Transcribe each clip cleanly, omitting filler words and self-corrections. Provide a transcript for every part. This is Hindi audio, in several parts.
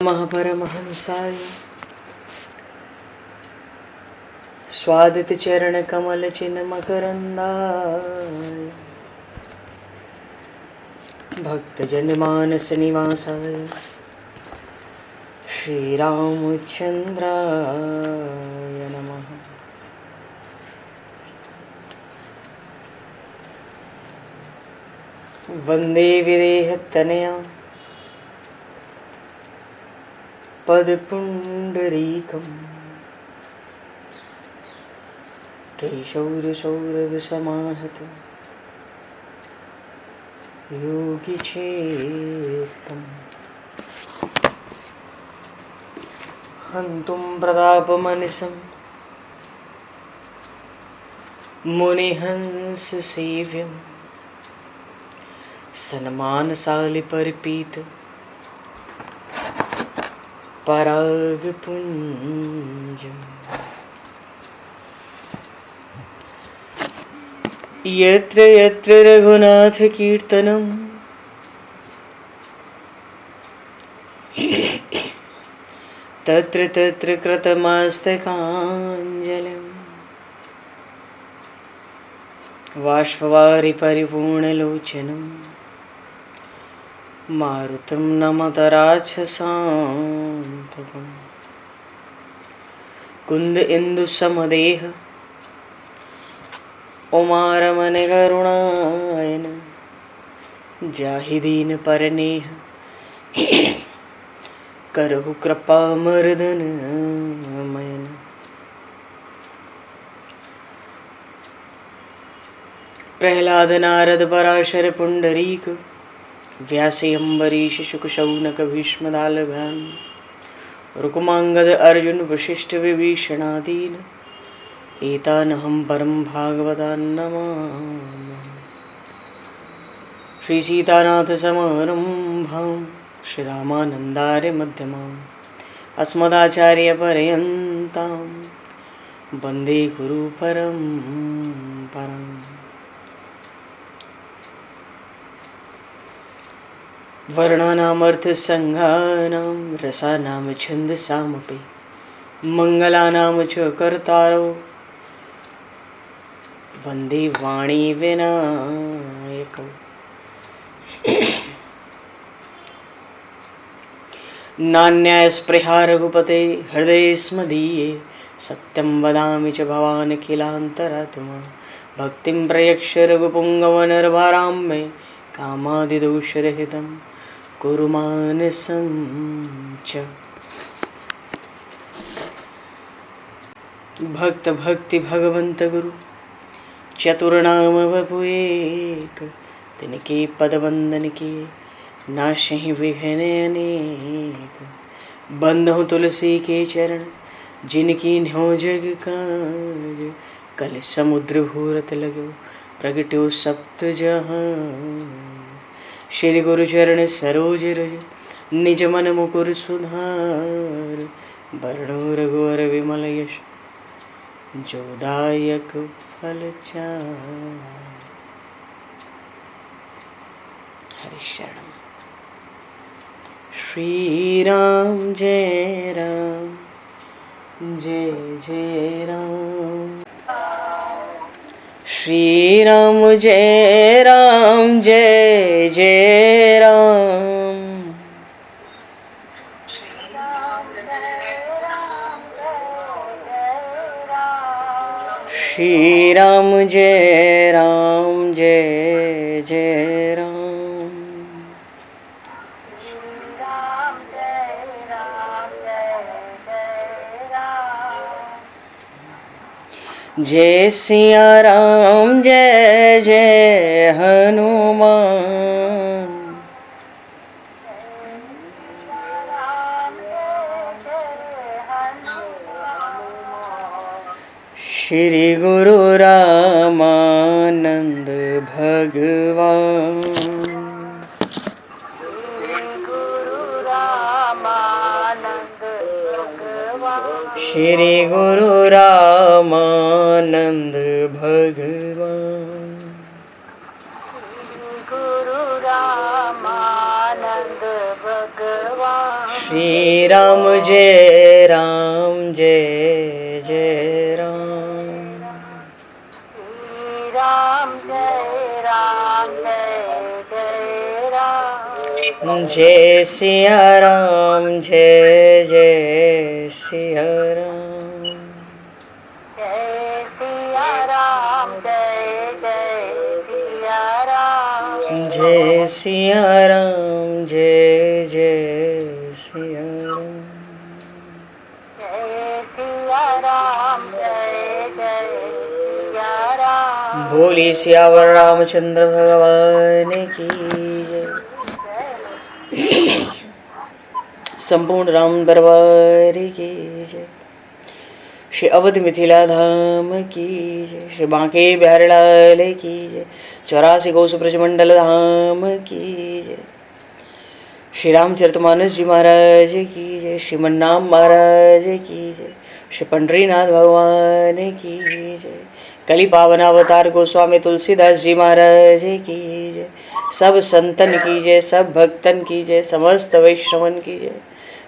महापरमहंसाय स्वादित चरण कमल चिन्ह मकरंदाय भक्तजन मानस निवासाय श्री रामचंद्राय नमः। वंदे विदेहतनया पदपुंडरीकं केशौरसौरभसमाहत योगिचेतं हन्तुं प्रतापमनिशं मुनिहंससेव्यं सन्मानशालिपरिपीत परागपुञ्जम् यत्र यत्र रघुनाथकीर्तनं तत्र तत्र कृतमस्तकाञ्जलिं बाष्पवारि परिपूर्णलोचनं मारुतं नमत राक्षसान्तकं कुन्द इंदुसमदेह उमारमण करुणायन जाहि दीन परनेह करहु कृपा मर्दन मयन। प्रहलाद नारद पराशर पुंडरीक व्यासे अम्बरीश शुक शौनक भीष्म दालभान रुक्मांगद अर्जुन वशिष्ठ विभीषणादीन एतानहं परम भागवतान् नमामि। श्री सीतानाथ समारंभां श्री रामानन्दार्य मध्यमाम् अस्मदाचार्य पर्यन्तां वन्दे गुरु परम्पराम्। वर्णानामर्थ संज्ञानां रसानां छन्दसामपि मंगलानां च कर्तारो वन्दे वाणी विनायकौ। नान्यास्पृहा रघुपते हृदये स्मदीये सत्यं वदामि च भवान् किलान्तरात्मा भक्तिं प्रयक्ष रघुपुङ्गवनर्वरां मे कामादिदोषरहितं कुरु मानसं च। भक्त भक्ति भगवंत गुरु चतुर्नाम वपु एक तिनके पद वंदन के नाशहि विघ्न अनेक। बंधु तुलसी के चरण जिनकी न्यो जग काज कल समुद्र घोरत लगो प्रगट्यो सप्त जहान। श्री गुरु चरण सरोज रज निज मन मुकुर सुधार वर्णो रघुवर विमल यश जोदायक फलचार। हरिशरण श्री राम जय राम जय जय राम श्री राम जय राम जय जय राम श्री राम जय राम जय जय राम जय सिया राम जय जय हनुमान श्री गुरु रामानंद भगवान श्री गुरु रामानंद भगवान श्री राम जय राम जय जय राम। श्री राम जय जय राम। जय सिया राम जय जय सिया राम। जय सिया राम जय सिया राम। जय सिया राम जय जय सिया राम। जय सिया राम जय सिया राम। बोली सियावर रामचंद्र भगवान की जय। संपूर्ण राम दरबार की जय। श्री अवध मिथिला धाम की जय। श्री बांके बिहारी लाल की जय। 84 कोस ब्रजमंडल धाम की जय। श्री रामचरितमानस जी महाराज की जय। श्रीमन्नाम महाराज की जय। श्री पंडरीनाथ भगवान की जय। कली पावन अवतार गोस्वामी तुलसीदास जी महाराज की जय। सब संतन की जय, सब भक्तन की जय, समस्त वैष्णवन की जय,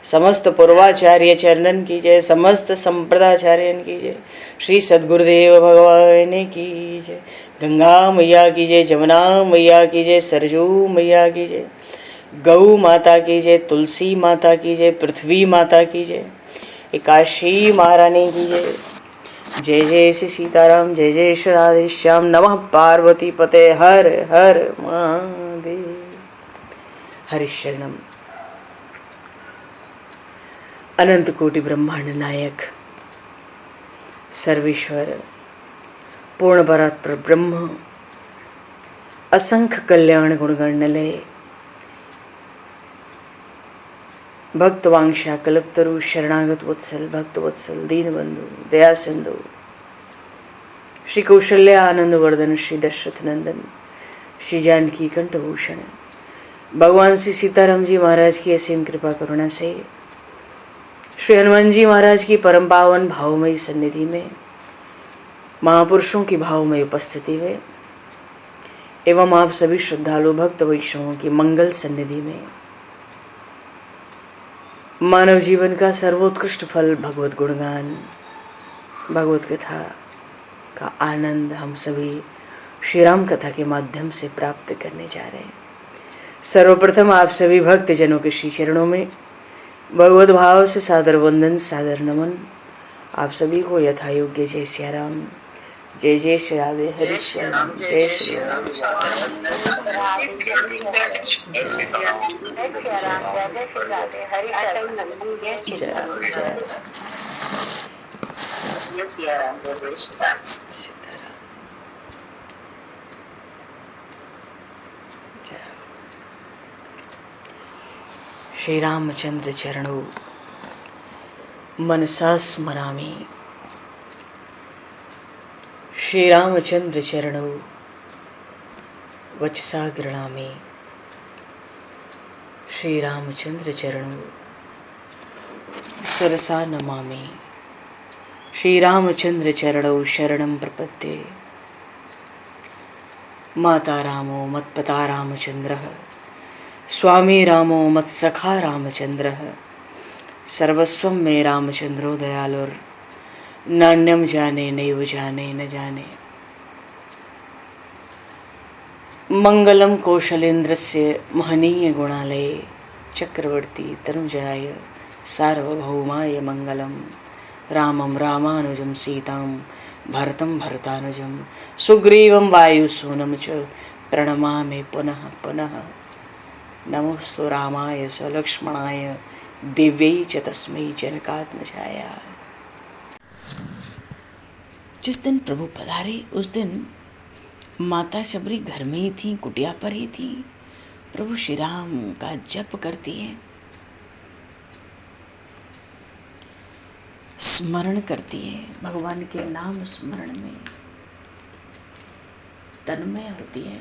समस्त पूर्वाचार्य चरणन की जय, समस्त संप्रदाचार्यन की जय। श्री सद्गुरुदेव भगवान की जय। गंगा मैया की जय, जमुना मैया की जय, सरजू मैया की जय, गौ माता की जय, तुलसी माता की जय, पृथ्वी माता की जय, एकाशी महारानी की जय। जय जय श्री सीताराम, जय जय श्री राधेश्याम। नमः पार्वती पते हर हर महादेव। हरिशरणम। अनंत कोटि ब्रह्मांड नायक सर्वेश्वर पूर्ण परात्पर ब्रह्म असंख्य कल्याण गुणगणलय भक्तवांशा कल्पतरु शरणागत वत्सल भक्तवत्सल दीनबंधु दया सिंधु श्री कौशल्य आनंद वर्धन श्री दशरथ नंदन श्री जानकी कंठभूषण भगवान श्री सीताराम जी महाराज की असीम कृपा करुणा से श्री हनुमान जी महाराज की परम पावन भावमयी सन्निधि में महापुरुषों की भावमयी उपस्थिति में एवं आप सभी श्रद्धालु भक्त वैष्णवों की मंगल सन्निधि में मानव जीवन का सर्वोत्कृष्ट फल भगवत गुणगान भगवत कथा का आनंद हम सभी श्री राम कथा के माध्यम से प्राप्त करने जा रहे हैं। सर्वप्रथम आप सभी भक्त जनों के श्री चरणों में भगवत भाव से सादर वंदन सादर नमन। आप सभी को यथा योग्य जय सिया राम, जय जय श्री राधे हरि श्याम, जय श्री राम। श्री रामचंद्र चरणों मनसा स्मरामि। श्री रामचंद्र चरणों वचसा गृणामि। श्री रामचंद्र चरणों सरसा नमामि। श्री रामचंद्र चरणों शरणं प्रपद्ये। माता रामो मत्पिता रामचंद्रः, स्वामी रामो मत्सखा रामचंद्रः, सर्वस्वं मे रामचंद्रो दयालुर, नान्यम जाने नैव जाने न जाने। मंगलम कौशलेन्द्रस्य महनीय गुणालये चक्रवर्ती तनुजाय सार्वभौमाय मंगलम। रामं रामानुजं सीतां भरतं भरतानुजं सुग्रीवं वायुसूनं च प्रणमामि पुनः पुनः। नमोस्तु रामाय सलक्ष्मणाय दिव्यै च तस्मै जनकात्मजाय। जिस दिन प्रभु पधारे उस दिन माता शबरी घर में ही थी, कुटिया पर ही थी। प्रभु श्री राम का जप करती है, स्मरण करती है, भगवान के नाम स्मरण में तन्मय होती है।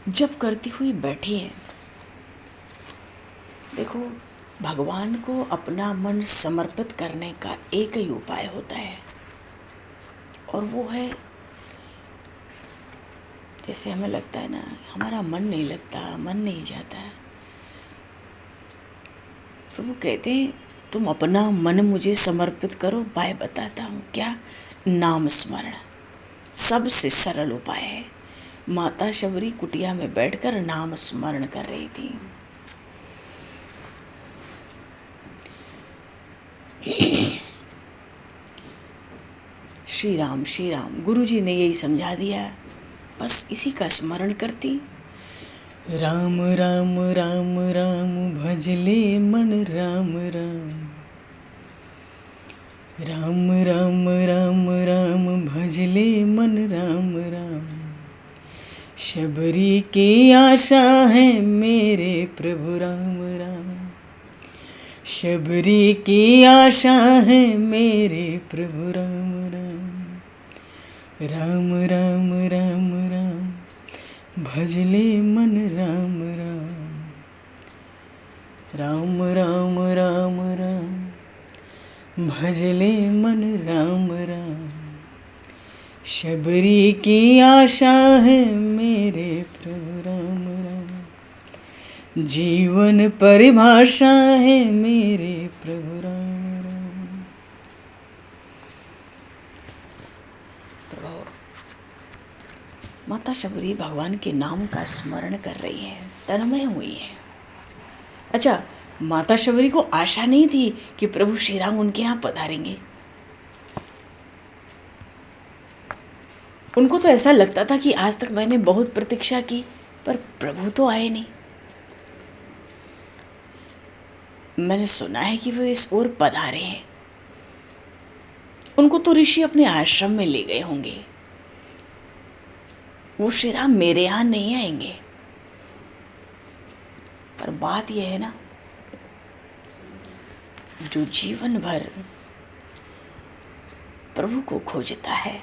जप करती हुई बैठी है। देखो, भगवान को अपना मन समर्पित करने का एक ही उपाय होता है और वो है जैसे हमें लगता है ना, हमारा मन नहीं लगता, मन नहीं जाता है। प्रभु कहते हैं तुम अपना मन मुझे समर्पित करो, उपाय बताता हूँ। क्या? नाम स्मरण, सबसे सरल उपाय है। माता शबरी कुटिया में बैठकर नाम स्मरण कर रही थी। श्री राम श्री राम, गुरु जी ने यही समझा दिया, बस इसी का स्मरण करती। राम राम राम राम भजले मन राम राम, राम राम राम राम भजले मन राम राम। शबरी की आशा है मेरे प्रभु राम राम, शबरी की आशा है मेरे प्रभु राम राम। राम राम राम राम भजले मन राम राम, राम राम राम राम भजले मन राम राम। शबरी की आशा है मेरे प्रभु राम राम, जीवन परिभाषा है मेरे प्रभु राम राम। माता शबरी भगवान के नाम का स्मरण कर रही है, तन्मय हुई है। अच्छा, माता शबरी को आशा नहीं थी कि प्रभु श्री राम उनके यहाँ पधारेंगे। उनको तो ऐसा लगता था कि आज तक मैंने बहुत प्रतीक्षा की, पर प्रभु तो आए नहीं। मैंने सुना है कि वो इस ओर पधारे हैं। उनको तो ऋषि अपने आश्रम में ले गए होंगे। वो श्री राम मेरे यहाँ नहीं आएंगे। पर बात यह है ना, जो जीवन भर प्रभु को खोजता है,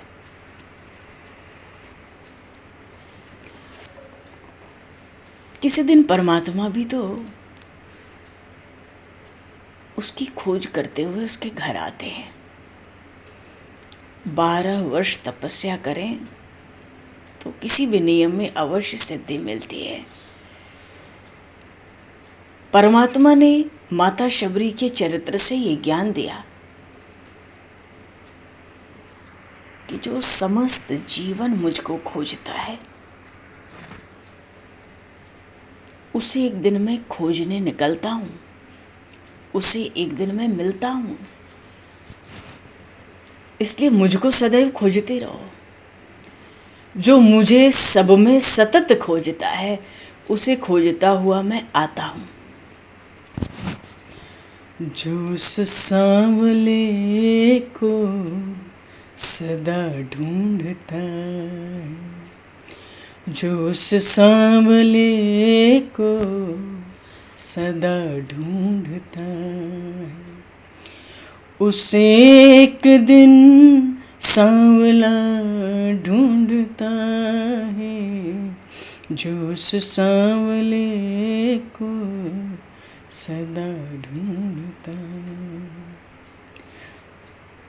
किसी दिन परमात्मा भी तो उसकी खोज करते हुए उसके घर आते हैं। 12 वर्ष तपस्या करें तो किसी भी नियम में अवश्य सिद्धि मिलती है। परमात्मा ने माता शबरी के चरित्र से ये ज्ञान दिया कि जो समस्त जीवन मुझको खोजता है, उसे एक दिन मैं खोजने निकलता हूँ, उसे एक दिन मैं मिलता हूँ। इसलिए मुझको सदैव खोजते रहो। जो मुझे सब में सतत खोजता है, उसे खोजता हुआ मैं आता हूँ। जो उस सांवले को सदा ढूंढता है, जो उस सांवले को सदा ढूंढता है, उसे एक दिन सांवला ढूंढता है। जो उस सांवले को सदा ढूंढता है।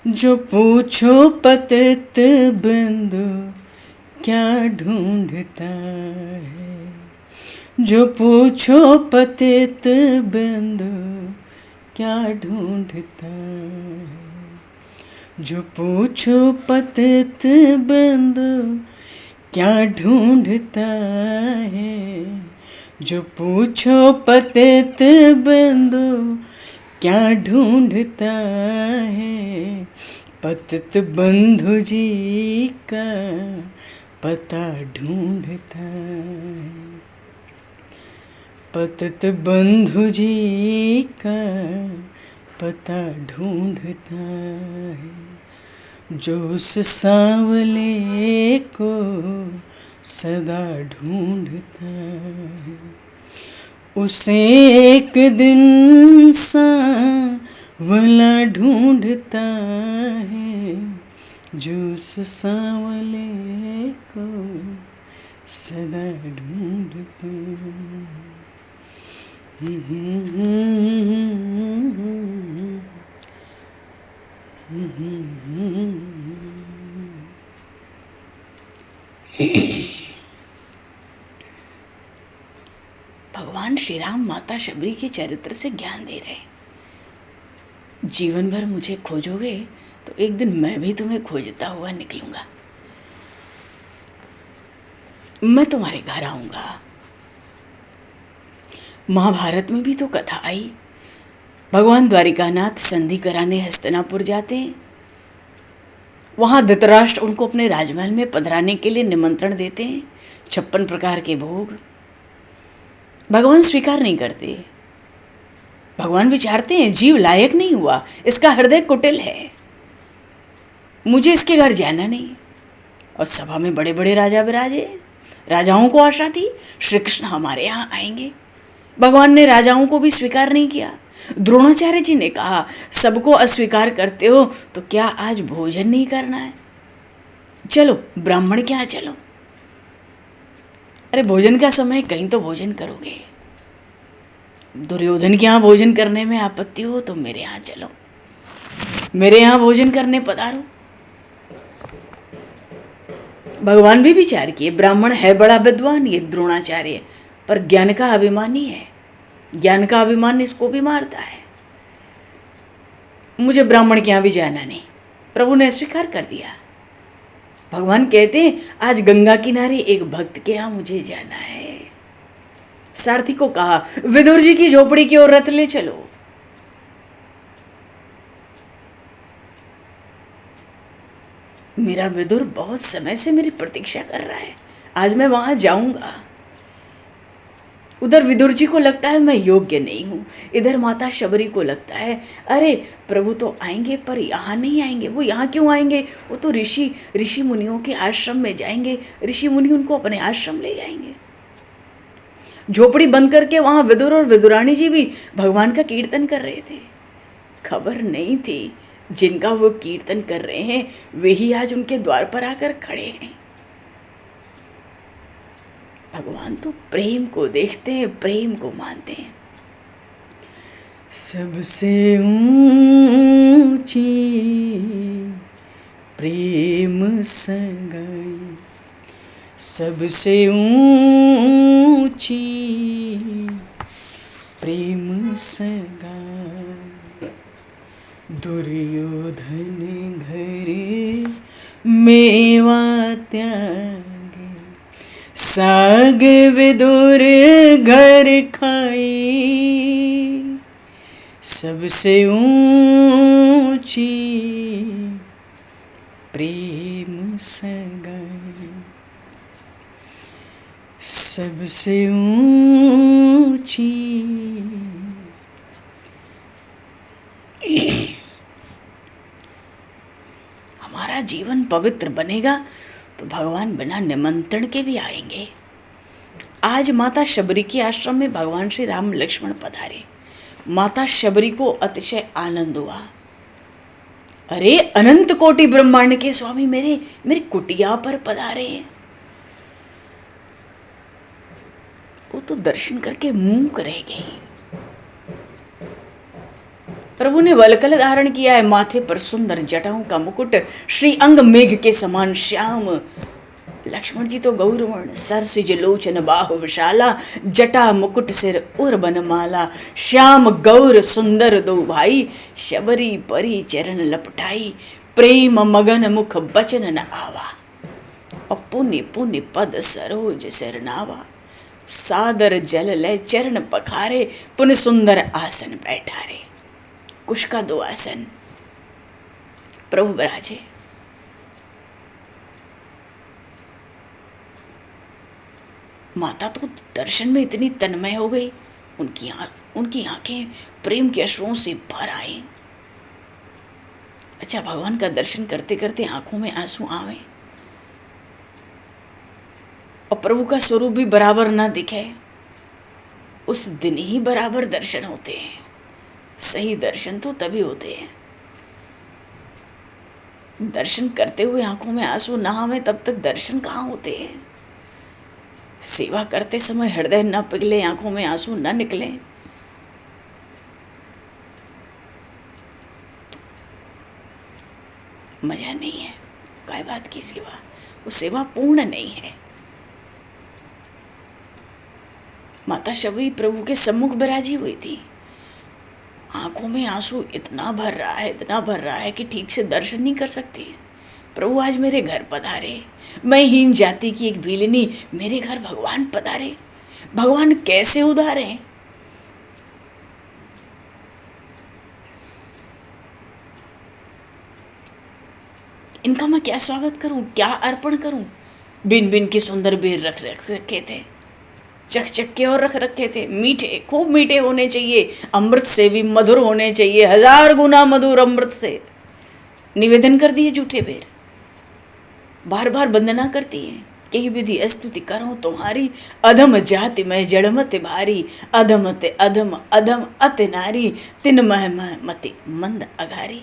जो पूछो पतित बंधु क्या ढूंढता है, जो पूछो पतित बंधु क्या ढूंढता है, जो पूछो पतित बंधु क्या ढूंढता है, जो पूछो पतित बंधु क्या ढूंढता है। पतित बंधु जी का पता ढूंढता है, पतित बंधु जी का पता ढूंढता है। जो उस सांवले को सदा ढूंढता है, उसे एक दिन सांवला ढूंढता है। जो उस सांवले को सदा ढूंढता है। भगवान श्री राम माता शबरी के चरित्र से ज्ञान दे रहे। जीवन भर मुझे खोजोगे तो एक दिन मैं भी तुम्हें खोजता हुआ निकलूंगा। मैं तुम्हारे घर आऊंगा। महाभारत में भी तो कथा आई, भगवान द्वारिकानाथ संधि कराने हस्तिनापुर जाते हैं। वहाँ धृतराष्ट्र उनको अपने राजमहल में पधराने के लिए निमंत्रण देते हैं, 56 प्रकार के भोग। भगवान स्वीकार नहीं करते। भगवान विचारते हैं जीव लायक नहीं हुआ, इसका हृदय कुटिल है, मुझे इसके घर जाना नहीं। और सभा में बड़े बड़े राजा विराजे। राजाओं को आशा थी श्री कृष्ण हमारे यहाँ आएंगे। भगवान ने राजाओं को भी स्वीकार नहीं किया। द्रोणाचार्य जी ने कहा, सबको अस्वीकार करते हो तो क्या आज भोजन नहीं करना है? चलो ब्राह्मण के यहाँ चलो। अरे भोजन का समय, कहीं तो भोजन करोगे। दुर्योधन के यहाँ भोजन करने में आपत्ति हो तो मेरे यहाँ चलो, मेरे यहाँ भोजन करने पधारो। भगवान भी विचार किए, ब्राह्मण है बड़ा विद्वान ये द्रोणाचार्य, पर ज्ञान का अभिमानी है। ज्ञान का अभिमान इसको भी मारता है। मुझे ब्राह्मण के यहाँ भी जाना नहीं। प्रभु ने स्वीकार कर दिया। भगवान कहते हैं, आज गंगा किनारे एक भक्त के यहाँ मुझे जाना है। सारथी को कहा, विदुर जी की झोपड़ी की ओर रथ ले चलो। मेरा विदुर बहुत समय से मेरी प्रतीक्षा कर रहा है, आज मैं वहां जाऊंगा। उधर विदुर जी को लगता है मैं योग्य नहीं हूं, इधर माता शबरी को लगता है अरे प्रभु तो आएंगे पर यहाँ नहीं आएंगे। वो यहाँ क्यों आएंगे? वो तो ऋषि मुनियों के आश्रम में जाएंगे, ऋषि मुनि उनको अपने आश्रम ले जाएंगे। झोपड़ी बंद करके वहां विदुर और विदुरानी जी भी भगवान का कीर्तन कर रहे थे। खबर नहीं थी जिनका वो कीर्तन कर रहे हैं वे ही आज उनके द्वार पर आकर खड़े हैं। भगवान तो प्रेम को देखते हैं, प्रेम को मानते हैं। सबसे ऊंची प्रेम सगाई, सबसे ऊंची प्रेम सगाई, दुर्योधन घरे मेवा त्यागे, साग विदुर घर खाई, सबसे ऊंची प्रेम सगाई, सबसे ऊंची। हमारा जीवन पवित्र बनेगा तो भगवान बिना निमंत्रण के भी आएंगे। आज माता शबरी के आश्रम में भगवान श्री राम लक्ष्मण पधारे। माता शबरी को अतिशय आनंद हुआ। अरे अनंत कोटि ब्रह्मांड के स्वामी मेरी कुटिया पर पधारे हैं। वो तो दर्शन करके मूक रह गई। प्रभु ने वलकल धारण किया है, माथे पर सुंदर जटाओं का मुकुट, श्री अंग मेघ के समान श्याम। लक्ष्मण जी तो गौरवर्ण, सर सिज लोचन बाहु विशाला, जटा मुकुट सिर उर बनमाला, श्याम गौर सुंदर दो भाई, शबरी परी चरण लपटाई, प्रेम मगन मुख बचन न आवा, पुनि पुनि पद सरोज सिरनावा, सादर जल ले चरण पखारे, पुन सुंदर आसन बैठारे। कुश का 2 आसन प्रभु विराजे। माता तो दर्शन में इतनी तन्मय हो गई, उनकी आंखें प्रेम के अश्रुओं से भर आई। अच्छा, भगवान का दर्शन करते करते आंखों में आंसू आवे और प्रभु का स्वरूप भी बराबर ना दिखे, उस दिन ही बराबर दर्शन होते हैं। सही दर्शन तो तभी होते हैं। दर्शन करते हुए आंखों में आंसू ना आवे तब तक दर्शन कहाँ होते हैं। सेवा करते समय हृदय न पिघले, आंखों में आंसू न निकले, तो मजा नहीं है। काय बात की सेवा, वो सेवा पूर्ण नहीं है। माता शबरी प्रभु के सम्मुख विराजी हुई थी। आंखों में आंसू इतना भर रहा है कि ठीक से दर्शन नहीं कर सकती। प्रभु आज मेरे घर पधारे, मैं हीन जाति की एक भीलनी, मेरे घर भगवान पधारे। भगवान कैसे उधारे? इनका मैं क्या स्वागत करूं, क्या अर्पण करूं? बिन बिन के सुंदर बेर रख रखे थे, चख चख के और रख रखे थे। मीठे, खूब मीठे होने चाहिए, अमृत से भी मधुर होने चाहिए, 1000 गुना मधुर अमृत से। निवेदन कर दिए जूठे बेर, बार बार वंदना करती है, यही विधि स्तुति करो तुम्हारी। अधम जाति में जड़मत भारी, अधम ते अधम अधम अत नारी, तिन मह मति मंद अघारी।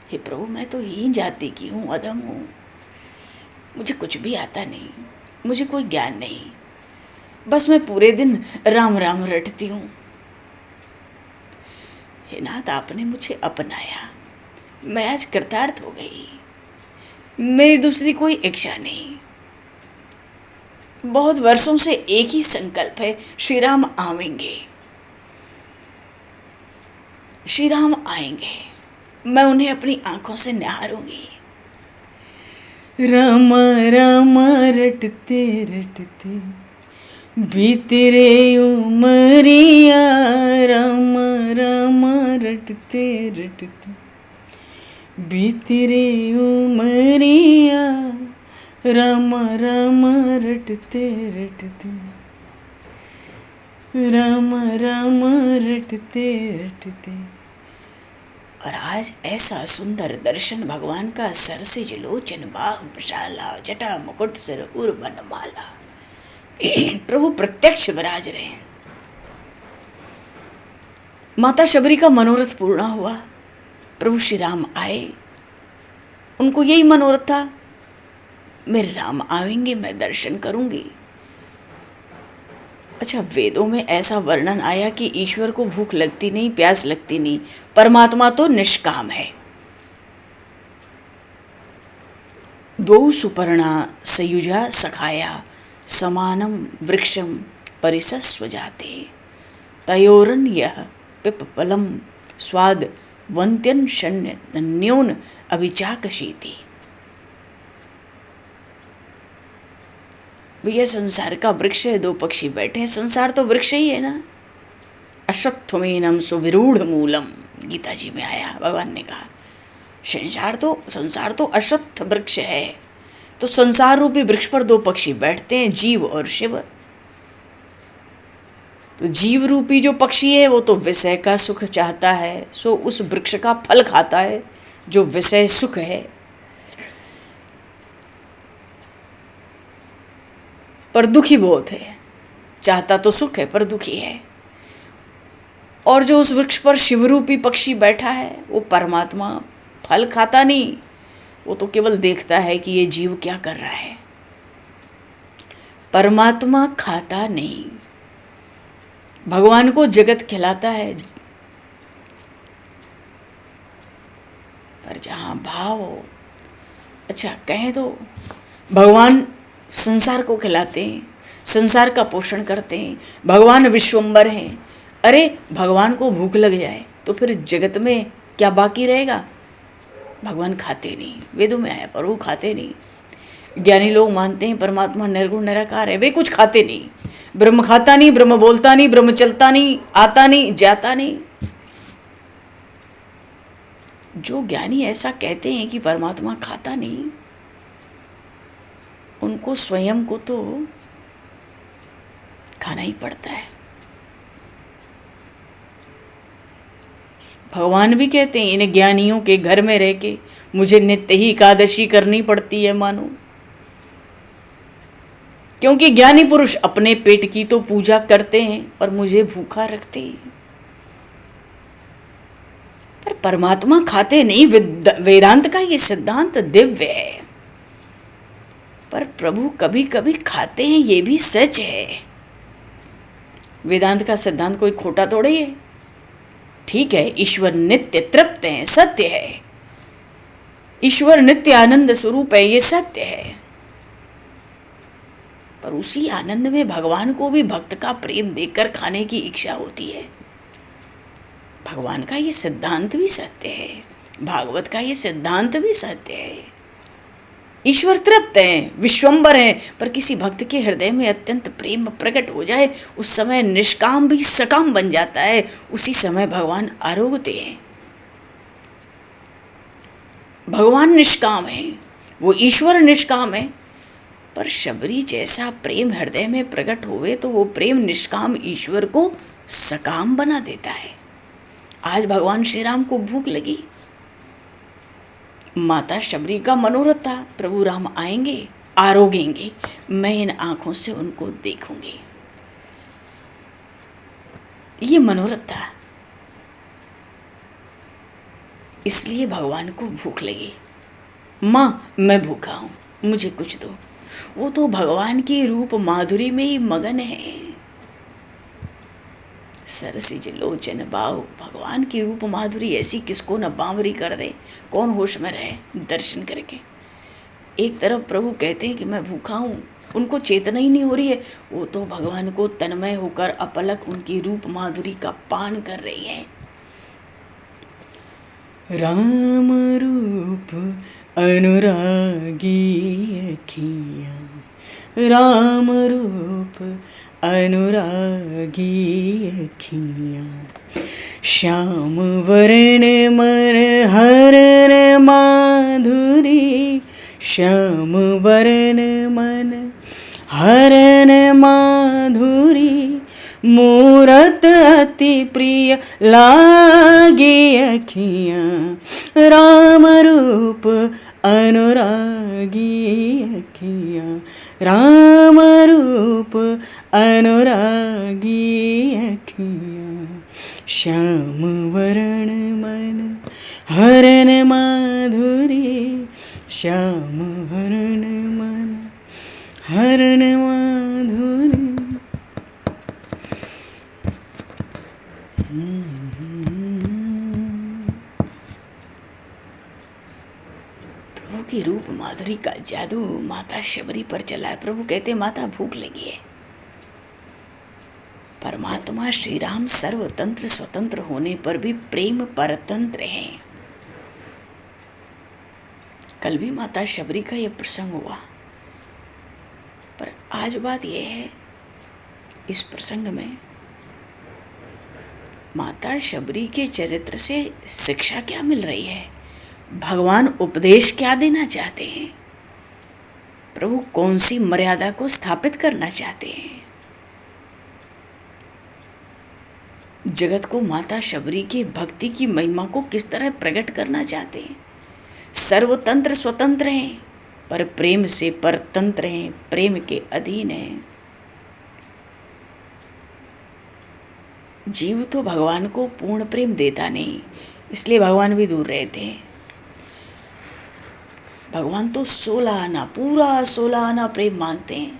हे प्रभु, मैं तो हीन जाति की हूँ, अधम हूँ, मुझे कुछ भी आता नहीं, मुझे कोई ज्ञान नहीं, बस मैं पूरे दिन राम राम रटती हूँ। हे नाथ, आपने मुझे अपनाया, मैं आज कृतार्थ हो गई, मेरी दूसरी कोई इच्छा नहीं। बहुत वर्षों से एक ही संकल्प है, श्री राम आवेंगे, श्री राम आएंगे, मैं उन्हें अपनी आंखों से निहारूंगी। राम राम रटते रटते बीते रे उमरिया, राम राम रटते रटते बीते रे उमरिया, राम राम रटते रटते, राम राम रटते रटते। और आज ऐसा सुंदर दर्शन भगवान का, सरसिज लोचन बाहु विशाला, जटा मुकुट सिर उर बनमाला। प्रभु प्रत्यक्ष विराज रहे हैं। माता शबरी का मनोरथ पूर्ण हुआ, प्रभु श्री राम आए, उनको यही मनोरथ था, मेरे राम आएंगे, मैं दर्शन करूंगी। अच्छा, वेदों में ऐसा वर्णन आया कि ईश्वर को भूख लगती नहीं, प्यास लगती नहीं, परमात्मा तो निष्काम है। द्वौ सुपर्णा सयुजा सखाया, समानम वृक्षम परिसस्व जाते, तयोरन्यः पिप्पलम स्वाद वन्त्यन शन्योन अभिचाकशीति। भैया, संसार का वृक्ष है, 2 पक्षी बैठे हैं, संसार तो वृक्ष ही है ना। अश्वत्थमेनम सुविरूढ़ मूलम, गीता जी में आया, भगवान ने कहा संसार तो अश्वत्थ वृक्ष है। तो संसार रूपी वृक्ष पर 2 पक्षी बैठते हैं, जीव और शिव। तो जीव रूपी जो पक्षी है वो तो विषय का सुख चाहता है, सो उस वृक्ष का फल खाता है जो विषय सुख है, पर दुखी बहुत है। चाहता तो सुख है पर दुखी है। और जो उस वृक्ष पर शिवरूपी पक्षी बैठा है वो परमात्मा फल खाता नहीं, वो तो केवल देखता है कि ये जीव क्या कर रहा है। परमात्मा खाता नहीं, भगवान को जगत खिलाता है। पर जहाँ भाव हो, अच्छा कहें तो भगवान संसार को खिलाते हैं, संसार का पोषण करते हैं, भगवान विश्वम्बर हैं। अरे भगवान को भूख लग जाए तो फिर जगत में क्या बाकी रहेगा? भगवान खाते नहीं, वेदों में आया, पर वो खाते नहीं। ज्ञानी लोग मानते हैं परमात्मा निर्गुण निराकार है, वे कुछ खाते नहीं। ब्रह्म खाता नहीं, ब्रह्म बोलता नहीं, ब्रह्म चलता नहीं, आता नहीं, जाता नहीं। जो ज्ञानी ऐसा कहते हैं कि परमात्मा खाता नहीं, उनको स्वयं को तो खाना ही पड़ता है। भगवान भी कहते हैं इन ज्ञानियों के घर में रह के मुझे नित्य ही एकादशी करनी पड़ती है मानो, क्योंकि ज्ञानी पुरुष अपने पेट की तो पूजा करते हैं और मुझे भूखा रखते हैं। पर परमात्मा खाते नहीं। वेदांत का ये सिद्धांत दिव्य है, पर प्रभु कभी कभी खाते हैं, ये भी सच है। वेदांत का सिद्धांत कोई खोटा थोड़ी है। ठीक है, ईश्वर नित्य तृप्त है, सत्य है। ईश्वर नित्य आनंद स्वरूप है, ये सत्य है। पर उसी आनंद में भगवान को भी भक्त का प्रेम देखकर खाने की इच्छा होती है। भगवान का ये सिद्धांत भी सत्य है, भागवत का ये सिद्धांत भी सत्य है। ईश्वर तृप्त हैं, विश्वम्बर हैं, पर किसी भक्त के हृदय में अत्यंत प्रेम प्रकट हो जाए, उस समय निष्काम भी सकाम बन जाता है। उसी समय भगवान आरोग्य हैं। भगवान निष्काम है, वो ईश्वर निष्काम है, पर शबरी जैसा प्रेम हृदय में प्रकट हुए तो वो प्रेम निष्काम ईश्वर को सकाम बना देता है। आज भगवान श्री राम को भूख लगी, माता शबरी का मनोरथ था, प्रभु राम आएंगे, आरोगेंगे, मैं इन आंखों से उनको देखूंगी, ये मनोरथ था। इसलिए भगवान को भूख लगी, माँ मैं भूखा हूँ, मुझे कुछ दो। वो तो भगवान की रूप माधुरी में ही मगन है। सरसिज लोचन बाव, भगवान की रूप माधुरी ऐसी किसको न बावरी कर दे, कौन होश में रहे दर्शन करके। एक तरफ प्रभु कहते हैं कि मैं भूखा हूँ, उनको चेतना ही नहीं हो रही है, वो तो भगवान को तन्मय होकर अपलक उनकी रूप माधुरी का पान कर रही हैं। राम रूप अनुरागी अखियाँ, राम रूप अनुरागी अखियाँ, श्याम वरण मन हरण माधुरी, श्याम वरण मन हरण माधुरी, मूरत अति प्रिय लागे अखियाँ, राम रूप अनुरागी अखियाँ, राम रूप अनुरागी अखियाँ, श्याम वरण मन हरण माधुरी, श्याम हरण मन हरण माधुरी। प्रभु की रूप माधुरी का जादू माता शबरी पर चला है। प्रभु कहते माता भूख लगी है। परमात्मा श्री राम सर्वतंत्र स्वतंत्र होने पर भी प्रेम परतंत्र हैं। कल भी माता शबरी का यह प्रसंग हुआ, पर आज बात यह है, इस प्रसंग में माता शबरी के चरित्र से शिक्षा क्या मिल रही है, भगवान उपदेश क्या देना चाहते हैं, प्रभु कौन सी मर्यादा को स्थापित करना चाहते हैं। जगत को माता शबरी की भक्ति की महिमा को किस तरह प्रकट करना चाहते हैं। सर्वतंत्र स्वतंत्र हैं, पर प्रेम से परतंत्र हैं, प्रेम के अधीन हैं। जीव तो भगवान को पूर्ण प्रेम देता नहीं, इसलिए भगवान भी दूर रहते हैं। भगवान तो 16 आना, पूरा 16 आना प्रेम मांगते हैं।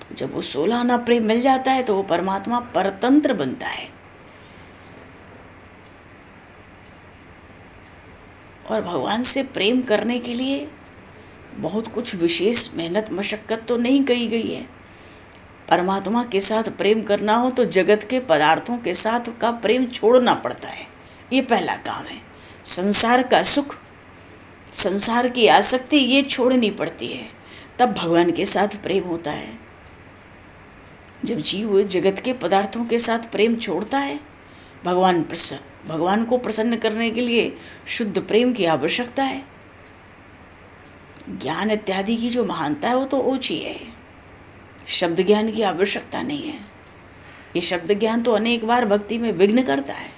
तो जब वो 16 आना प्रेम मिल जाता है तो वो परमात्मा परतंत्र बनता है। और भगवान से प्रेम करने के लिए बहुत कुछ विशेष मेहनत मशक्कत तो नहीं कही गई है। परमात्मा के साथ प्रेम करना हो तो जगत के पदार्थों के साथ का प्रेम छोड़ना पड़ता है, ये पहला काम है। संसार का सुख, संसार की आसक्ति ये छोड़नी पड़ती है, तब भगवान के साथ प्रेम होता है। जब जीव जगत के पदार्थों के साथ प्रेम छोड़ता है, भगवान को प्रसन्न करने के लिए शुद्ध प्रेम की आवश्यकता है। ज्ञान इत्यादि की जो महानता है वो तो ओछी है, शब्द ज्ञान की आवश्यकता नहीं है। ये शब्द ज्ञान तो अनेक बार भक्ति में विघ्न करता है।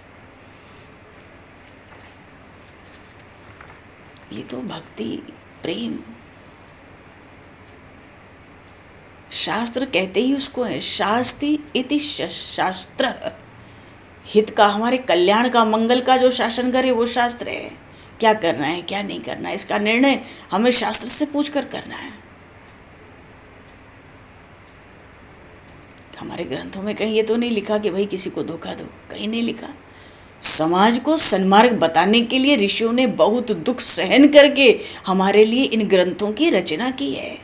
ये तो भक्ति प्रेम, शास्त्र कहते ही उसको है, शास्ति इति शास्त्र, हित का, हमारे कल्याण का, मंगल का जो शासन करे वो शास्त्र है। क्या करना है क्या नहीं करना है, इसका निर्णय हमें शास्त्र से पूछकर करना है। हमारे ग्रंथों में कहीं ये तो नहीं लिखा कि भाई किसी को धोखा दो, कहीं नहीं लिखा। समाज को सन्मार्ग बताने के लिए ऋषियों ने बहुत दुख सहन करके हमारे लिए इन ग्रंथों की रचना की है।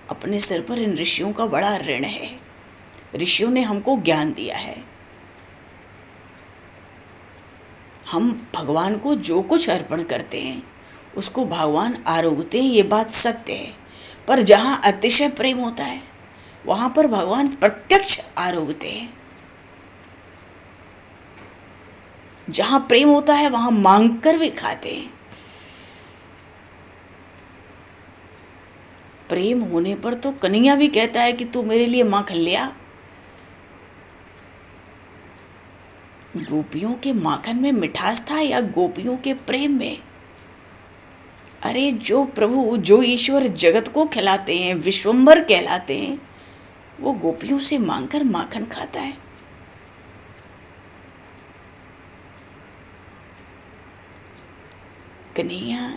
अपने सिर पर इन ऋषियों का बड़ा ऋण है। ऋषियों ने हमको ज्ञान दिया है। हम भगवान को जो कुछ अर्पण करते हैं उसको भगवान आरोगते हैं, ये बात सत्य है। पर जहाँ अतिशय प्रेम होता है वहाँ पर भगवान प्रत्यक्ष आरोगते हैं। जहाँ प्रेम होता है वहाँ मांग कर भी खाते हैं। प्रेम होने पर तो कन्हैया भी कहता है कि तू मेरे लिए माखन ले आ। गोपियों के माखन में मिठास था या गोपियों के प्रेम में? अरे जो प्रभु, जो ईश्वर जगत को खिलाते हैं, विश्वम्भर कहलाते हैं, वो गोपियों से मांगकर माखन खाता है। कन्हैया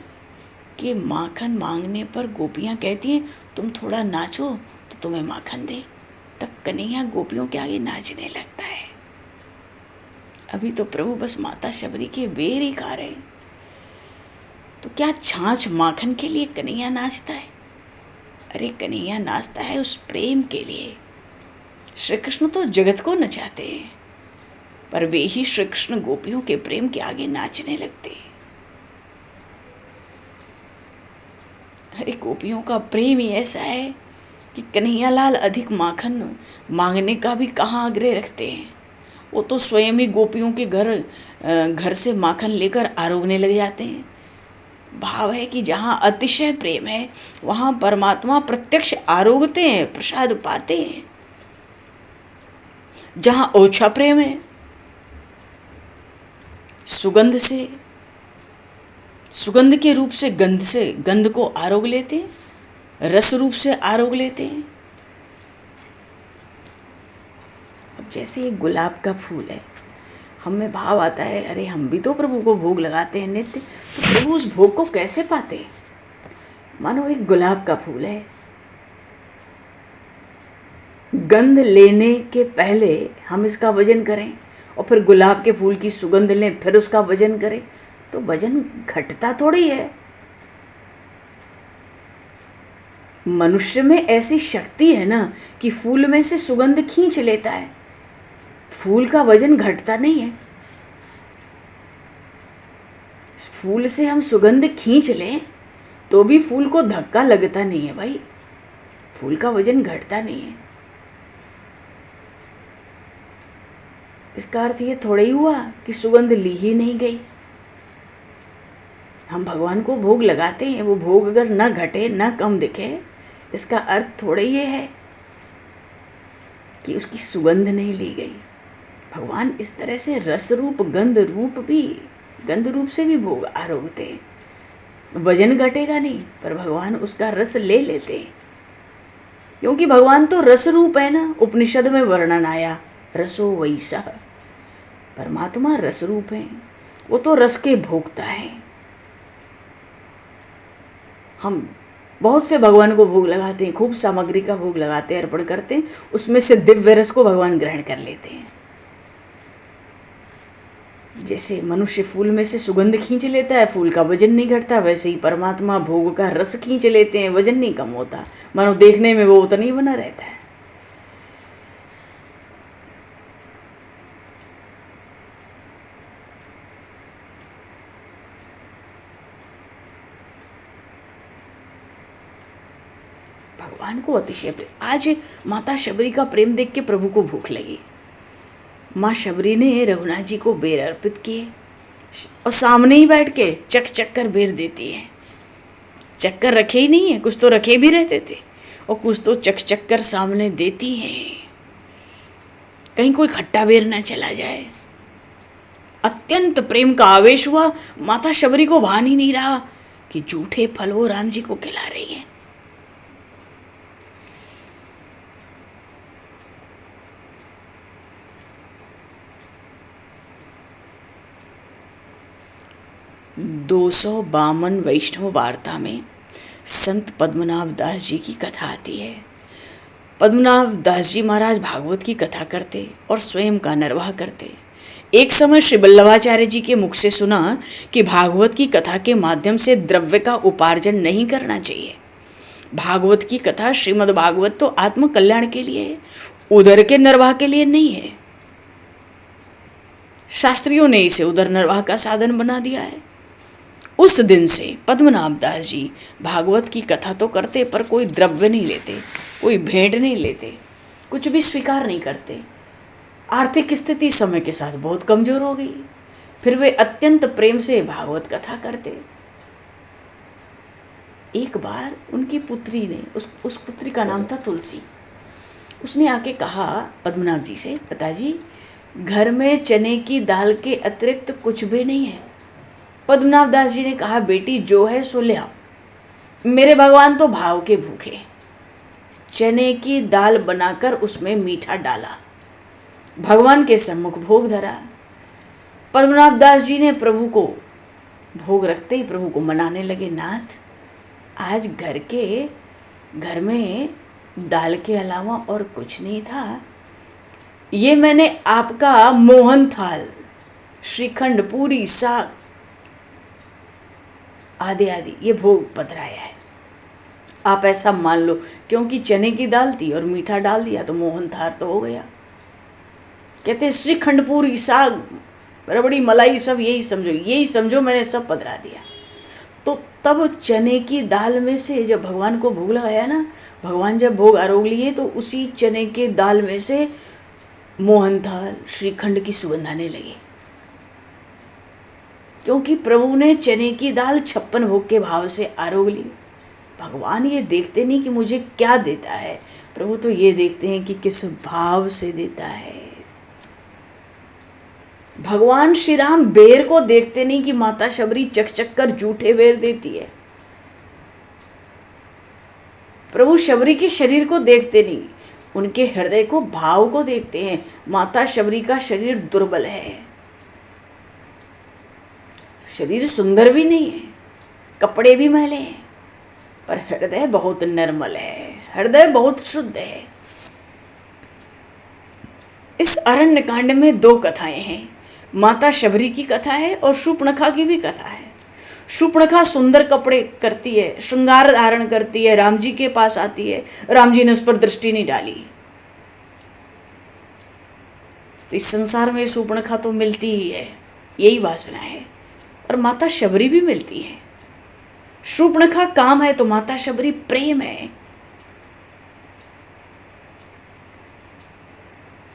के माखन मांगने पर गोपियाँ कहती हैं तुम थोड़ा नाचो तो तुम्हें माखन दे। तब कन्हैया गोपियों के आगे नाचने लगता है। अभी तो प्रभु बस माता शबरी के बेर ही खा रहे हैं, तो क्या छाछ माखन के लिए कन्हैया नाचता है? अरे कन्हैया नाचता है उस प्रेम के लिए। श्री कृष्ण तो जगत को नचाते हैं, पर वे ही श्री कृष्ण गोपियों के प्रेम के आगे नाचने लगते हैं। अरे गोपियों का प्रेम ही ऐसा है कि कन्हैयालाल अधिक माखन मांगने का भी कहाँ आग्रह रखते हैं। वो तो स्वयं ही गोपियों के घर से माखन लेकर आरोगने लग जाते हैं। भाव है कि जहाँ अतिशय प्रेम है वहाँ परमात्मा प्रत्यक्ष आरोगते हैं, प्रसाद पाते हैं। जहाँ ओछा प्रेम है, सुगंध से, सुगंध के रूप से गंध को आरोग लेते हैं, रस रूप से आरोग लेते हैं। अब जैसे ये गुलाब का फूल है, हम में भाव आता है अरे हम भी तो प्रभु को भोग लगाते हैं नित्य, तो प्रभु उस भोग को कैसे पाते हैं? मानो एक गुलाब का फूल है, गंध लेने के पहले हम इसका वजन करें और फिर गुलाब के फूल की सुगंध लें, फिर उसका वजन करें, तो वजन घटता थोड़ी है। मनुष्य में ऐसी शक्ति है ना कि फूल में से सुगंध खींच लेता है, फूल का वजन घटता नहीं है। फूल से हम सुगंध खींच लें तो भी फूल को धक्का लगता नहीं है भाई, फूल का वजन घटता नहीं है। इसका अर्थ ये थोड़ा ही हुआ कि सुगंध ली ही नहीं गई। हम भगवान को भोग लगाते हैं, वो भोग अगर न घटे न कम दिखे, इसका अर्थ थोड़ा ये है कि उसकी सुगंध नहीं ली गई। भगवान इस तरह से रस रूप, गंध रूप से भी भोग आरोगते हैं। वजन घटेगा नहीं, पर भगवान उसका रस ले लेते हैं, क्योंकि भगवान तो रस रूप है ना। उपनिषद में वर्णन आया रसो वैसा, परमात्मा रस रूप है, वो तो रस के भोगता है। हम बहुत से भगवान को भोग लगाते हैं, खूब सामग्री का भोग लगाते हैं, अर्पण करते हैं, उसमें से दिव्य रस को भगवान ग्रहण कर लेते हैं। जैसे मनुष्य फूल में से सुगंध खींच लेता है, फूल का वजन नहीं घटता, वैसे ही परमात्मा भोग का रस खींच लेते हैं, वजन नहीं कम होता, मानो देखने में वो उतना ही बना रहता है। भगवान को अतिशय प्रेम। आज माता शबरी का प्रेम देख के प्रभु को भूख लगी। माँ शबरी ने रघुनाथ जी को बेर अर्पित किए और सामने ही बैठ के चक चक कर बेर देती है। चक्कर रखे ही नहीं है, कुछ तो रखे भी रहते थे और कुछ तो चक चक कर सामने देती हैं, कहीं कोई खट्टा बेर ना चला जाए। अत्यंत प्रेम का आवेश हुआ, माता शबरी को भान ही नहीं रहा कि जूठे फल वो राम जी को खिला रही हैं। दो 252 वैष्णव वार्ता में संत पद्मनाभ दास जी की कथा आती है। पद्मनाभ दास जी महाराज भागवत की कथा करते और स्वयं का निर्वाह करते। एक समय श्री वल्लभाचार्य जी के मुख से सुना कि भागवत की कथा के माध्यम से द्रव्य का उपार्जन नहीं करना चाहिए, भागवत की कथा, श्रीमद् भागवत तो आत्म कल्याण के लिए है, उदर के निर्वाह के लिए नहीं है। शास्त्रियों ने इसे उदर निर्वाह का साधन बना दिया है। उस दिन से पद्मनाभ दास जी भागवत की कथा तो करते, पर कोई द्रव्य नहीं लेते, कोई भेंट नहीं लेते, कुछ भी स्वीकार नहीं करते। आर्थिक स्थिति समय के साथ बहुत कमजोर हो गई, फिर वे अत्यंत प्रेम से भागवत कथा करते। एक बार उनकी पुत्री ने, उस पुत्री का नाम था तुलसी, उसने आके कहा पद्मनाभ जी से, पिताजी घर में चने की दाल के अतिरिक्त कुछ भी नहीं है। पद्मनाभ दास जी ने कहा, बेटी जो है सो ले आओ, मेरे भगवान तो भाव के भूखे। चने की दाल बनाकर उसमें मीठा डाला, भगवान के सम्मुख भोग धरा। पद्मनाभ दास जी ने प्रभु को भोग रखते ही प्रभु को मनाने लगे, नाथ आज घर में दाल के अलावा और कुछ नहीं था, ये मैंने आपका मोहन थाल, श्रीखंड, पूरी, साग आदि आदि ये भोग पधराया है, आप ऐसा मान लो। क्योंकि चने की दाल थी और मीठा डाल दिया तो मोहन थाल तो हो गया। कहते श्रीखंड, पूरी, साग, रबड़ी, मलाई, सब यही समझो मैंने सब पधरा दिया। तो तब चने की दाल में से जब भगवान को भोग लगाया ना, भगवान जब भोग आरोग लिए तो उसी चने के दाल में से मोहन थाल, श्रीखंड की सुगंध आने लगी। क्योंकि प्रभु ने चने की दाल 56 भोग के भाव से आरोग ली। भगवान ये देखते नहीं कि मुझे क्या देता है, प्रभु तो ये देखते हैं कि किस भाव से देता है। भगवान श्री राम बेर को देखते नहीं कि माता शबरी चक चक कर जूठे बेर देती है। प्रभु शबरी के शरीर को देखते नहीं, उनके हृदय को, भाव को देखते हैं। माता शबरी का शरीर दुर्बल है, शरीर सुंदर भी नहीं है, कपड़े भी मैले हैं, पर हृदय बहुत निर्मल है, हृदय बहुत शुद्ध है। इस अरण्य कांड में 2 कथाएं हैं, माता शबरी की कथा है और शूर्पणखा की भी कथा है। शूर्पणखा सुंदर कपड़े करती है, श्रृंगार धारण करती है, राम जी के पास आती है, राम जी ने उस पर दृष्टि नहीं डाली। तो इस संसार में शूर्पणखा तो मिलती ही है, यही वासना है, और माता शबरी भी मिलती है। शूर्पणखा काम है तो माता शबरी प्रेम है।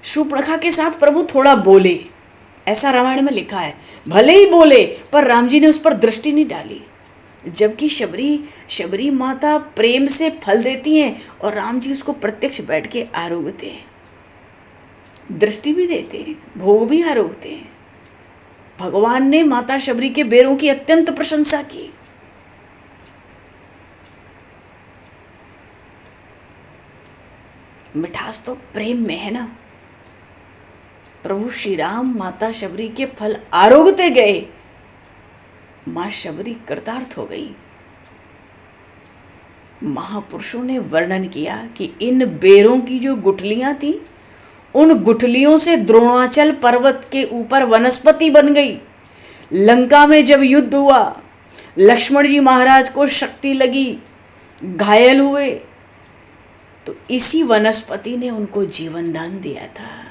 शूर्पणखा के साथ प्रभु थोड़ा बोले, ऐसा रामायण में लिखा है, भले ही बोले पर राम जी ने उस पर दृष्टि नहीं डाली। जबकि शबरी माता प्रेम से फल देती हैं और राम जी उसको प्रत्यक्ष बैठ के आरोगते हैं, दृष्टि भी देते हैं, भोग भी आरोगते हैं। भगवान ने माता शबरी के बेरों की अत्यंत प्रशंसा की। मिठास तो प्रेम में है ना। प्रभु श्री राम माता शबरी के फल आरोगते गए, मां शबरी कृतार्थ हो गई। महापुरुषों ने वर्णन किया कि इन बेरों की जो गुठलियां थी, उन गुठलियों से द्रोणाचल पर्वत के ऊपर वनस्पति बन गई। लंका में जब युद्ध हुआ, लक्ष्मण जी महाराज को शक्ति लगी, घायल हुए, तो इसी वनस्पति ने उनको जीवन दान दिया था।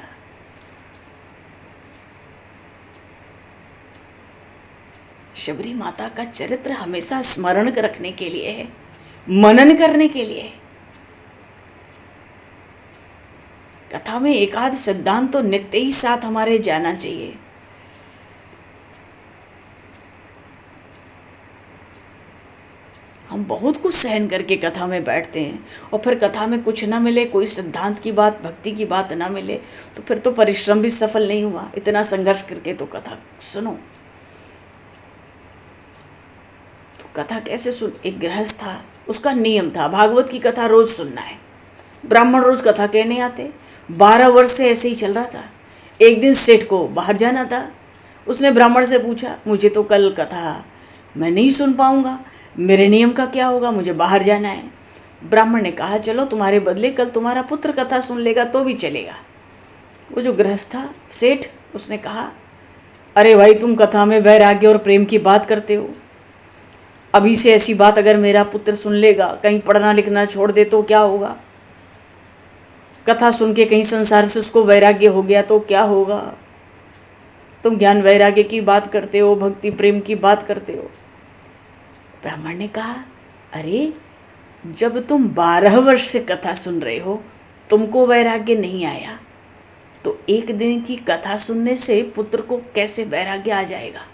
शबरी माता का चरित्र हमेशा स्मरण रखने के लिए है, मनन करने के लिए। कथा में एकाध सिद्धांत तो नित्य ही साथ हमारे जाना चाहिए। हम बहुत कुछ सहन करके कथा में बैठते हैं और फिर कथा में कुछ ना मिले, कोई सिद्धांत की बात, भक्ति की बात ना मिले, तो फिर तो परिश्रम भी सफल नहीं हुआ। इतना संघर्ष करके तो कथा सुनो। कथा कैसे सुन? एक गृहस्थ था, उसका नियम था भागवत की कथा रोज सुनना है। ब्राह्मण रोज कथा कहने आते, 12 वर्ष से ऐसे ही चल रहा था। एक दिन सेठ को बाहर जाना था, उसने ब्राह्मण से पूछा, मुझे तो कल कथा मैं नहीं सुन पाऊंगा, मेरे नियम का क्या होगा, मुझे बाहर जाना है। ब्राह्मण ने कहा, चलो तुम्हारे बदले कल तुम्हारा पुत्र कथा सुन लेगा तो भी चलेगा। वो जो गृहस्थ था सेठ, उसने कहा, अरे भाई तुम कथा में वैराग्य और प्रेम की बात करते हो, अभी से ऐसी बात अगर मेरा पुत्र सुन लेगा, कहीं पढ़ना लिखना छोड़ दे तो क्या होगा, कथा सुन के कहीं संसार से उसको वैराग्य हो गया तो क्या होगा। तुम ज्ञान वैराग्य की बात करते हो, भक्ति प्रेम की बात करते हो। ब्राह्मण ने कहा, अरे जब तुम 12 वर्ष से कथा सुन रहे हो, तुमको वैराग्य नहीं आया, तो एक दिन की कथा सुनने से पुत्र को कैसे वैराग्य आ जाएगा।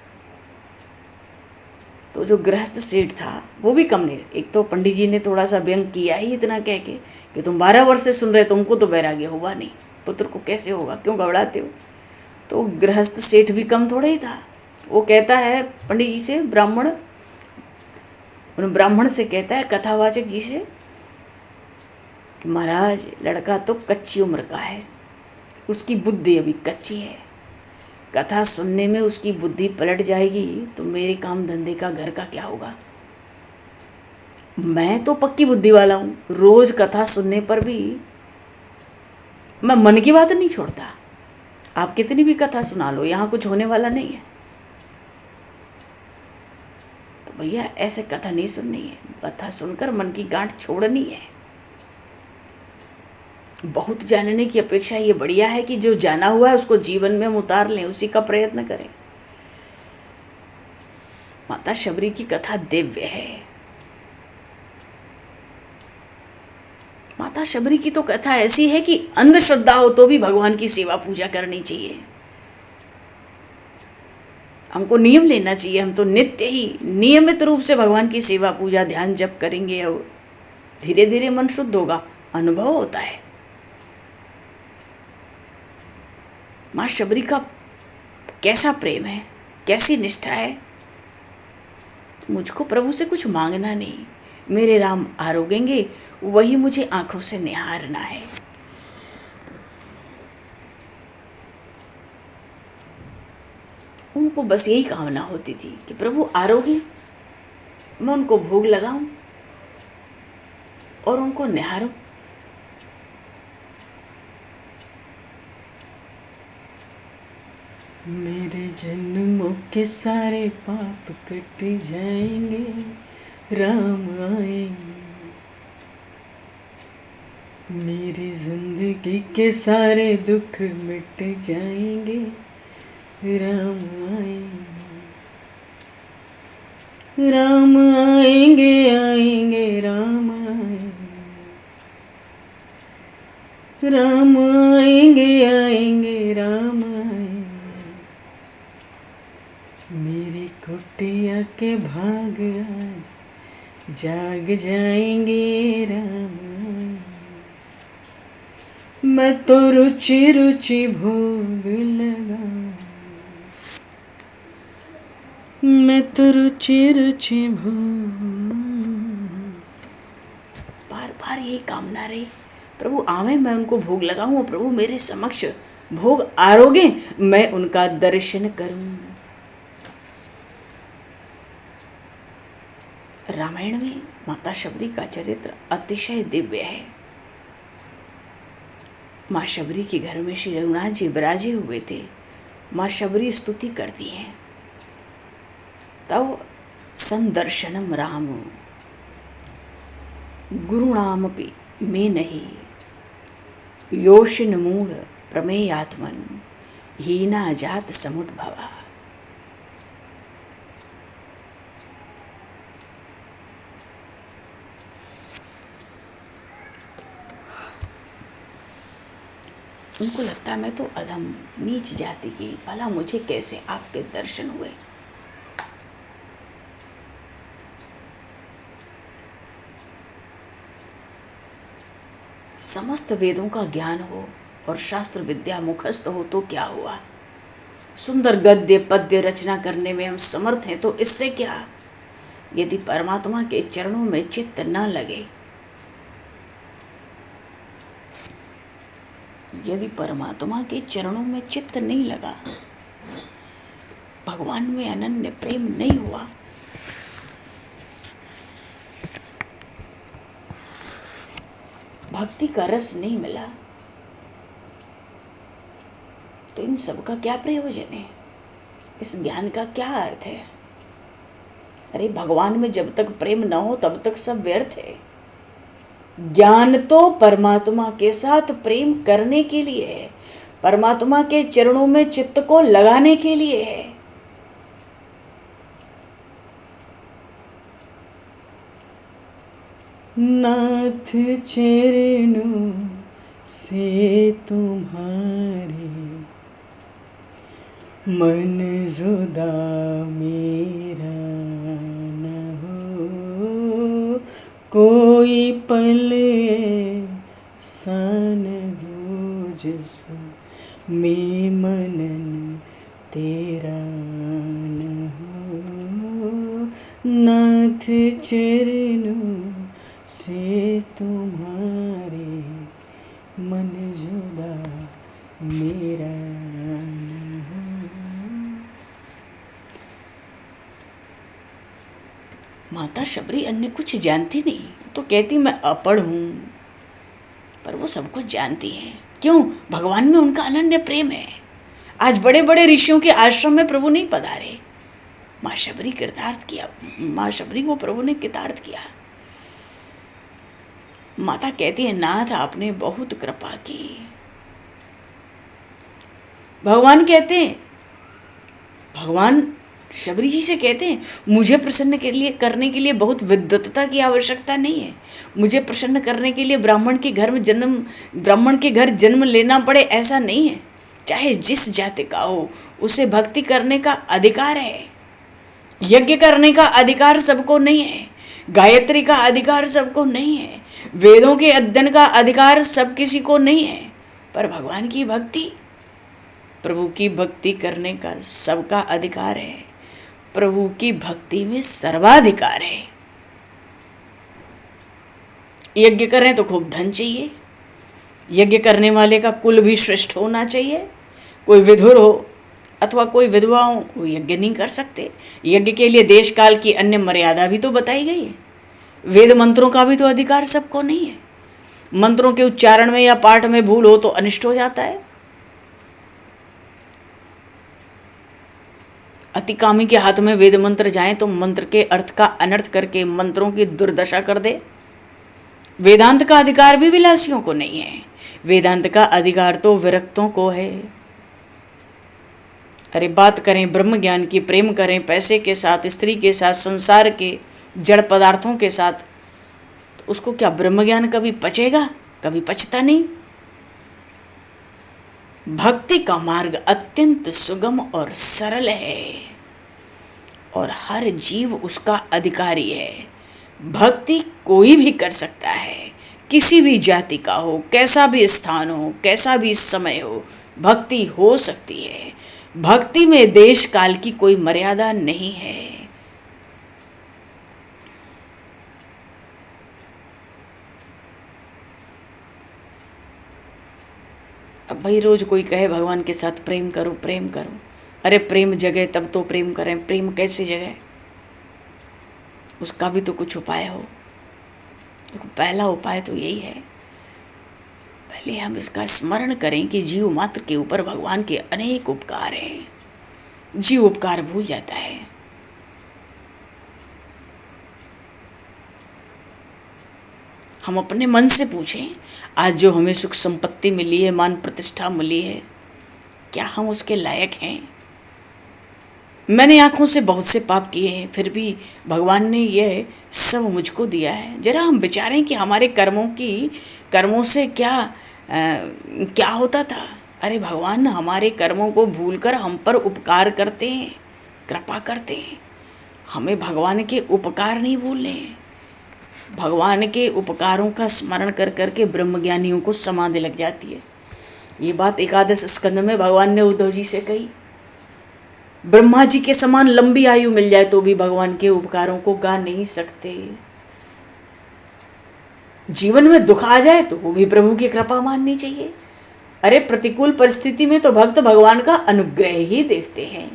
तो जो गृहस्थ सेठ था वो भी कम नहीं, एक तो पंडित जी ने थोड़ा सा व्यंग किया ही इतना कह के कि तुम 12 वर्ष से सुन रहे, तुमको तो वैराग्य हुआ नहीं, पुत्र को कैसे होगा, क्यों घबराते हो। तो गृहस्थ सेठ भी कम थोड़ा ही था। वो कहता है पंडित जी से, ब्राह्मण से कहता है कथावाचक जी से कि महाराज लड़का तो कच्ची उम्र का है, उसकी बुद्धि अभी कच्ची है, कथा सुनने में उसकी बुद्धि पलट जाएगी तो मेरे काम धंधे का घर का क्या होगा। मैं तो पक्की बुद्धि वाला हूँ, रोज कथा सुनने पर भी मैं मन की बात नहीं छोड़ता। आप कितनी भी कथा सुना लो, यहाँ कुछ होने वाला नहीं है। तो भैया ऐसे कथा नहीं सुननी है, कथा सुनकर मन की गांठ छोड़नी है। बहुत जानने की अपेक्षा ये बढ़िया है कि जो जाना हुआ है उसको जीवन में हम उतार लें, उसी का प्रयत्न करें। माता शबरी की कथा दिव्य है। माता शबरी की तो कथा ऐसी है कि अंधश्रद्धा हो तो भी भगवान की सेवा पूजा करनी चाहिए। हमको नियम लेना चाहिए, हम तो नित्य ही नियमित रूप से भगवान की सेवा पूजा ध्यान जप करेंगे और धीरे धीरे मन शुद्ध होगा, अनुभव होता है। माँ शबरी का कैसा प्रेम है, कैसी निष्ठा है। तो मुझको प्रभु से कुछ मांगना नहीं, मेरे राम आरोगेंगे, वही मुझे आंखों से निहारना है। उनको बस यही कामना होती थी कि प्रभु आरोगे, मैं उनको भोग लगाऊं और उनको निहारूं। मेरे जन्मों के सारे पाप कट जाएंगे, राम आएंगे। मेरी जिंदगी के सारे दुख मिट जाएंगे, राम आएंगे। राम आएंगे, आएंगे, राम आएंगे। राम आएंगे, आएंगे, राम आएंगे। मेरी कुटिया के भाग आज जाग जाएंगे, राम आएंगे। मैं तो रुचि रुचि भोग लगाऊं, मैं तो रुचि रुचि भोग। बार बार यही कामना रही, प्रभु आवे, मैं उनको भोग लगाऊं और प्रभु मेरे समक्ष भोग आरोगे, मैं उनका दर्शन करूं। रामायण में माता शबरी का चरित्र अतिशय दिव्य है। माँ शबरी के घर में श्री रघुनाथ जी विराजे हुए थे। माँ शबरी स्तुति करती हैं, तव संदर्शनम राम गुरुणामपि में नहीं, योषिन मूढ़ प्रमेयात्मन हीना जात समुद्भवा। उनको लगता है मैं तो अधम नीच जाति की, भला मुझे कैसे आपके दर्शन हुए। समस्त वेदों का ज्ञान हो और शास्त्र विद्या मुखस्त हो तो क्या हुआ, सुंदर गद्य पद्य रचना करने में हम समर्थ हैं तो इससे क्या। यदि परमात्मा के चरणों में चित्त न लगे, यदि परमात्मा के चरणों में चित्त नहीं लगा, भगवान में अनन्य प्रेम नहीं हुआ, भक्ति का रस नहीं मिला, तो इन सब का क्या प्रयोजन है, इस ज्ञान का क्या अर्थ है। अरे भगवान में जब तक प्रेम न हो तब तक सब व्यर्थ है। ज्ञान तो परमात्मा के साथ प्रेम करने के लिए है, परमात्मा के चरणों में चित्त को लगाने के लिए है। नाथ चरणों से तुम्हारे मन जुदा मेरा न हो, कोई पल सन हो जिसो में मनन तेरा न हो। नाथ चरणों से तुम्हारे मन जुदा मेरा न हो। माता शबरी अन्य कुछ जानती नहीं, तो कहती मैं अपढ़ हूँ, पर वो सब कुछ जानती है। क्यों? भगवान में उनका अनन्य प्रेम है। आज बड़े बड़े ऋषियों के आश्रम में प्रभु नहीं पधारे, माँ शबरी कृतार्थ किया, माँ शबरी को प्रभु ने कृतार्थ किया। माता कहती है नाथ आपने बहुत कृपा की। भगवान कहते हैं, भगवान शबरी जी से कहते हैं मुझे प्रसन्न करने के लिए बहुत विद्वत्ता की आवश्यकता नहीं है। मुझे प्रसन्न करने के लिए ब्राह्मण के घर जन्म लेना पड़े ऐसा नहीं है। चाहे जिस जाति का हो उसे भक्ति करने का अधिकार है। यज्ञ करने का अधिकार सबको नहीं है, गायत्री का अधिकार सबको नहीं है, वेदों के अध्ययन का अधिकार सब किसी को नहीं है, पर भगवान की भक्ति, प्रभु की भक्ति करने का सबका अधिकार है। प्रभु की भक्ति में सर्वाधिकार है। यज्ञ करें तो खूब धन चाहिए, यज्ञ करने वाले का कुल भी श्रेष्ठ होना चाहिए। कोई विधुर हो अथवा कोई विधवा हो वो यज्ञ नहीं कर सकते। यज्ञ के लिए देश काल की अन्य मर्यादा भी तो बताई गई है। वेद मंत्रों का भी तो अधिकार सबको नहीं है। मंत्रों के उच्चारण में या पाठ में भूल हो तो अनिष्ट हो जाता है। अतिकामी के हाथ में वेद मंत्र जाएं तो मंत्र के अर्थ का अनर्थ करके मंत्रों की दुर्दशा कर दे। वेदांत का अधिकार भी विलासियों को नहीं है, वेदांत का अधिकार तो विरक्तों को है। अरे बात करें ब्रह्म ज्ञान की, प्रेम करें पैसे के साथ, स्त्री के साथ, संसार के जड़ पदार्थों के साथ, तो उसको क्या ब्रह्म ज्ञान कभी पचेगा? कभी पचता नहीं। भक्ति का मार्ग अत्यंत सुगम और सरल है और हर जीव उसका अधिकारी है। भक्ति कोई भी कर सकता है, किसी भी जाति का हो, कैसा भी स्थान हो, कैसा भी समय हो, भक्ति हो सकती है। भक्ति में देश काल की कोई मर्यादा नहीं है। अब भाई रोज कोई कहे भगवान के साथ प्रेम करो प्रेम करो, अरे प्रेम जगे तब तो प्रेम करें। प्रेम कैसे जगे? उसका भी तो कुछ उपाय हो। देखो पहला उपाय तो यही है, पहले हम इसका स्मरण करें कि जीव मात्र के ऊपर भगवान के अनेक उपकार हैं। जीव उपकार भूल जाता है। हम अपने मन से पूछें, आज जो हमें सुख संपत्ति मिली है, मान प्रतिष्ठा मिली है, क्या हम उसके लायक हैं? मैंने आँखों से बहुत से पाप किए हैं, फिर भी भगवान ने यह सब मुझको दिया है। जरा हम विचारें कि हमारे कर्मों से क्या होता था। अरे भगवान हमारे कर्मों को भूलकर हम पर उपकार करते हैं, कृपा करते हैं। हमें भगवान के उपकार नहीं भूलने। भगवान के उपकारों का स्मरण कर करके ब्रह्मज्ञानियों को समाधि लग जाती है। ये बात एकादश स्कंद में भगवान ने उद्धव जी से कही। ब्रह्मा जी के समान लंबी आयु मिल जाए तो भी भगवान के उपकारों को गा नहीं सकते। जीवन में दुख आ जाए तो वो भी प्रभु की कृपा माननी चाहिए। अरे प्रतिकूल परिस्थिति में तो भक्त भगवान का अनुग्रह ही देखते हैं।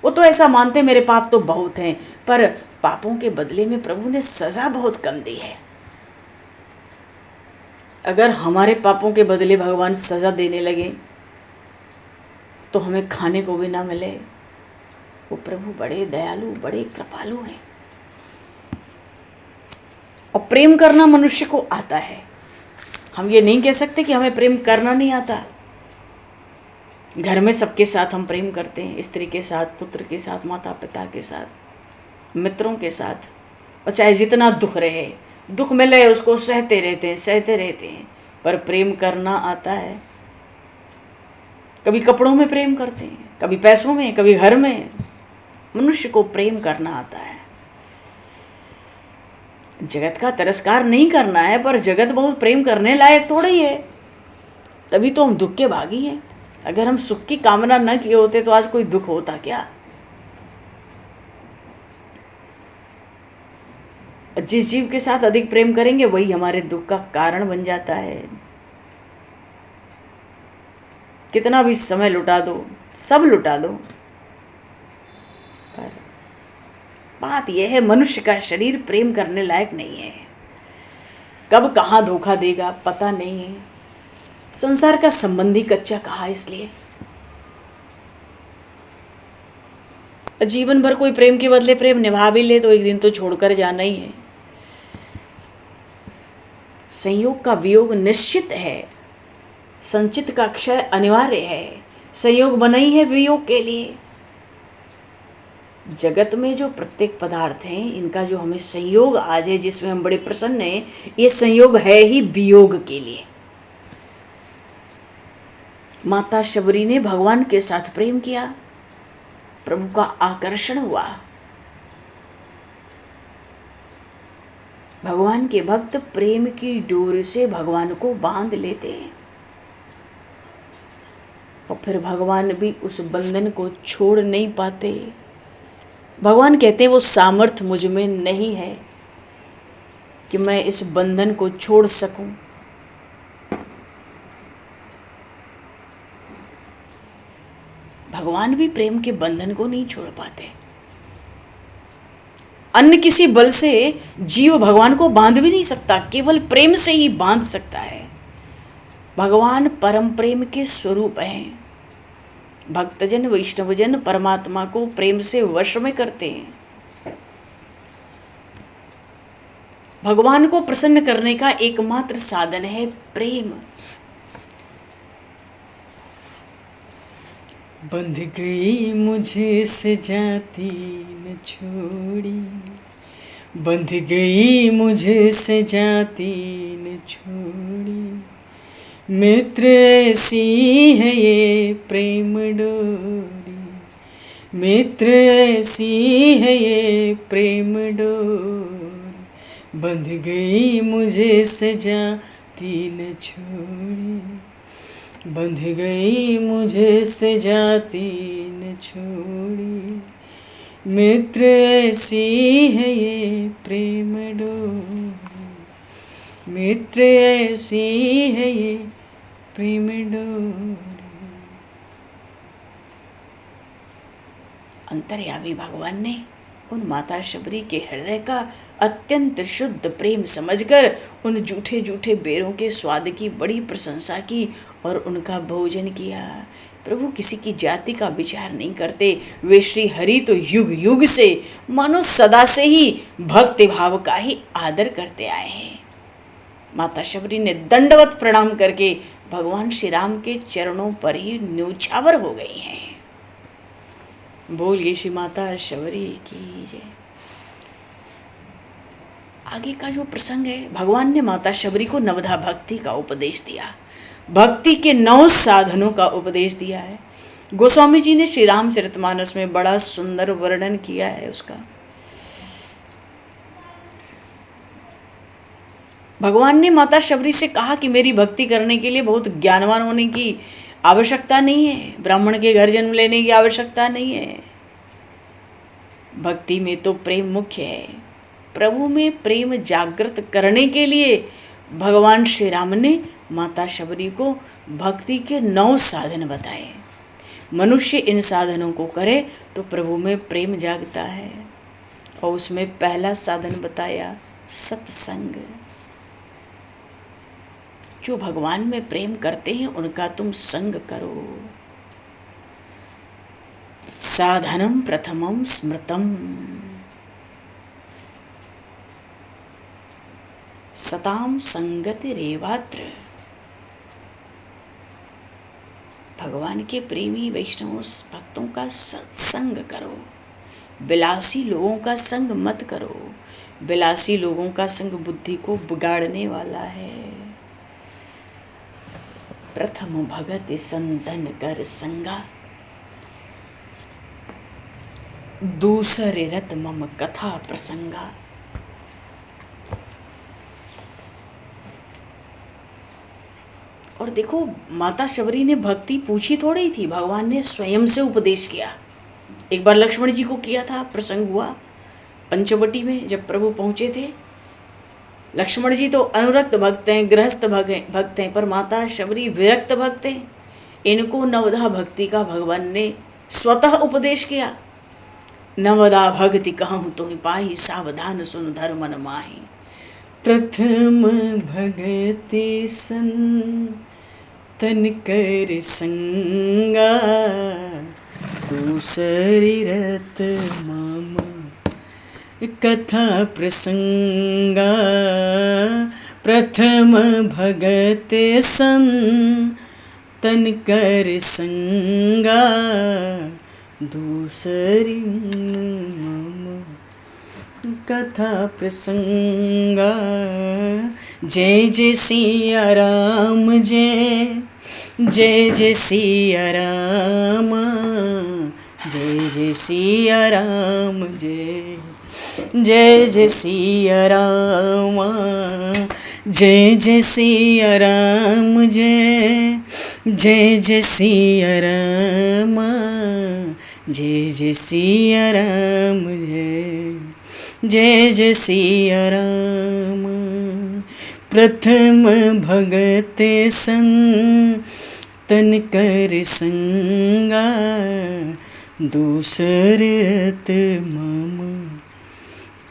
वो तो ऐसा मानते मेरे पाप तो बहुत हैं, पर पापों के बदले में प्रभु ने सजा बहुत कम दी है। अगर हमारे पापों के बदले भगवान सजा देने लगे तो हमें खाने को भी ना मिले। वो प्रभु बड़े दयालु, बड़े कृपालु हैं। और प्रेम करना मनुष्य को आता है। हम ये नहीं कह सकते कि हमें प्रेम करना नहीं आता। घर में सबके साथ हम प्रेम करते हैं, स्त्री के साथ, पुत्र के साथ, माता पिता के साथ, मित्रों के साथ, और चाहे जितना दुख रहे, दुख मिले उसको सहते रहते हैं, पर प्रेम करना आता है। कभी कपड़ों में प्रेम करते हैं, कभी पैसों में, कभी घर में। मनुष्य को प्रेम करना आता है। जगत का तिरस्कार नहीं करना है, पर जगत बहुत प्रेम करने लायक थोड़ा ही है, तभी तो हम दुख के भागी हैं। अगर हम सुख की कामना न किए होते तो आज कोई दुख होता क्या? जिस जीव के साथ अधिक प्रेम करेंगे वही हमारे दुख का कारण बन जाता है। कितना भी समय लुटा दो, सब लुटा दो, पर बात यह है मनुष्य का शरीर प्रेम करने लायक नहीं है। कब कहाँ धोखा देगा पता नहीं है। संसार का संबंधी कच्चा कहा, इसलिए जीवन भर कोई प्रेम के बदले प्रेम निभा भी ले तो एक दिन तो छोड़कर जाना ही है। संयोग का वियोग निश्चित है, संचित का क्षय अनिवार्य है। संयोग बना ही है वियोग के लिए। जगत में जो प्रत्येक पदार्थ हैं, इनका जो हमें संयोग आज है, जिसमें हम बड़े प्रसन्न हैं, ये संयोग है ही वियोग के लिए। माता शबरी ने भगवान के साथ प्रेम किया, प्रभु का आकर्षण हुआ। भगवान के भक्त प्रेम की डोर से भगवान को बांध लेते हैं और फिर भगवान भी उस बंधन को छोड़ नहीं पाते। भगवान कहते हैं वो सामर्थ्य मुझ में नहीं है कि मैं इस बंधन को छोड़ सकूं। भगवान भी प्रेम के बंधन को नहीं छोड़ पाते। अन्य किसी बल से जीव भगवान को बांध भी नहीं सकता, केवल प्रेम से ही बांध सकता है। भगवान परम प्रेम के स्वरूप हैं। भक्तजन वैष्णवजन परमात्मा को प्रेम से वश में करते हैं। भगवान को प्रसन्न करने का एकमात्र साधन है प्रेम। बंध गई मुझे से जाती न छोड़ी, बंध गई मुझे से जाती न छोड़ी, मित्र ऐसी है ये प्रेम डोरी, मित्र ऐसी है ये प्रेम डोरी, बंध गई मुझे से जाती न छोड़ी, बंध गई मुझे से जाती न छोड़ी, मित्र ऐसी है ये प्रेम डोरी, मित्र ऐसी है ये प्रेम डोरी। अंतर्यामी भगवान ने उन माता शबरी के हृदय का अत्यंत शुद्ध प्रेम समझकर उन जूठे जूठे बेरों के स्वाद की बड़ी प्रशंसा की और उनका भोजन किया। प्रभु किसी की जाति का विचार नहीं करते। वे श्री हरि तो युग युग से मानो सदा से ही भक्ति भाव का ही आदर करते आए हैं। माता शबरी ने दंडवत प्रणाम करके भगवान श्री राम के चरणों पर ही न्योछावर हो गई हैं। बोलिए श्री माता शबरी की जय। आगे का जो प्रसंग है, भगवान ने माता शबरी को नवधा भक्ति का उपदेश दिया, भक्ति के 9 साधनों का उपदेश दिया है। गोस्वामी जी ने श्री रामचरितमानस में बड़ा सुंदर वर्णन किया है उसका। भगवान ने माता शबरी से कहा कि मेरी भक्ति करने के लिए बहुत ज्ञानवान होने की आवश्यकता नहीं है, ब्राह्मण के घर जन्म लेने की आवश्यकता नहीं है। भक्ति में तो प्रेम मुख्य है। प्रभु में प्रेम जागृत करने के लिए भगवान श्री राम ने माता शबरी को भक्ति के 9 साधन बताए। मनुष्य इन साधनों को करे तो प्रभु में प्रेम जागता है। और उसमें पहला साधन बताया सत्संग। जो भगवान में प्रेम करते हैं उनका तुम संग करो। साधनम प्रथमम स्मृतम। सताम संगति रेवात्र। भगवान के प्रेमी वैष्णव भक्तों का सत्संग करो, विलासी लोगों का संग मत करो। विलासी लोगों का संग बुद्धि को बिगाड़ने वाला है। प्रथम भगत संतन कर संगा, दूसरे रत मम कथा प्रसंगा। और देखो, माता शबरी ने भक्ति पूछी थोड़ी थी, भगवान ने स्वयं से उपदेश किया। एक बार लक्ष्मण जी को किया था, प्रसंग हुआ पंचवटी में जब प्रभु पहुंचे थे। लक्ष्मण जी तो अनुरक्त भक्त हैं, गृहस्थ भक्त हैं, पर माता शबरी विरक्त भक्त हैं। इनको नवधा भक्ति का भगवान ने स्वतः उपदेश किया। नवदा भक्ति कहूँ तो ही पाही, सावधान सुन धर्म न माही। प्रथम भगति सन तन कर संगा, दूसरी रत मम कथा प्रसंगा। प्रथम भगत सन तन कर संगा, दूसरी मम कथा प्रसंगा। जय जय सिया राम, जय जय जय सिया राम, जय जय सिया राम, जय जय जय सिया राम, जय जय सिया राम, जय जय जय सिया राम, जय जय सिया राम, जय जय सिया राम। प्रथम भगत सन तन कर संगा, दूसरे रत मम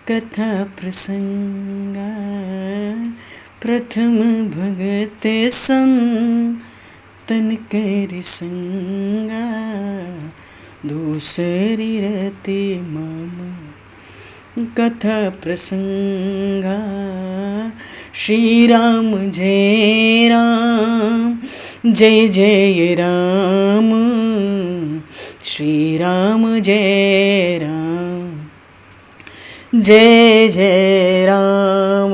कथा प्रसंगा। प्रथम भगत सन तन कर संगा, दूसरी रत मम कथा प्रसंगा। श्री राम जय राम, जय जय राम, श्री राम जय राम, जय जय राम,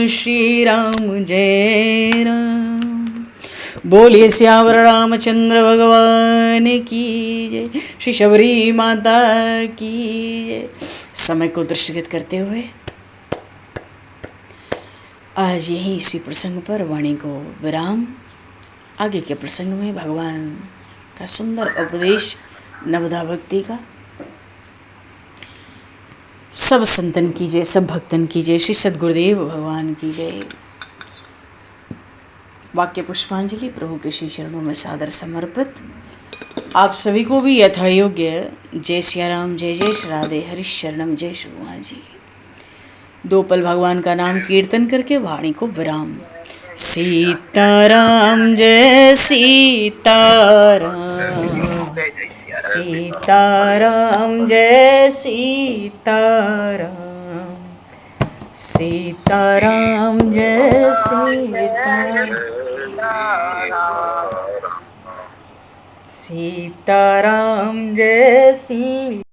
श्री राम जय राम। बोलिए श्यावर रामचंद्र भगवान की जय, श्री शबरी माता की जय। समय को दृष्टिगत करते हुए आज यहीं इसी प्रसंग पर वाणी को विराम। आगे के प्रसंग में भगवान का सुंदर उपदेश नवधा भक्ति का। सब संतन की जय, सब भक्तन की जय, श्री सद्गुरुदेव भगवान की जय। वाक्य पुष्पांजलि प्रभु के श्री चरणों में सादर समर्पित। आप सभी को भी यथायोग्य जय सिया राम, जय जय श्री राधे, हरिश शरणम, जय श्री हनुमान जी। दो पल भगवान का नाम कीर्तन करके वाणी को विराम। सीताराम जय सीताराम, सीताराम जय सीताराम, सीताराम जय सीताराम, सीताराम जय सीताराम।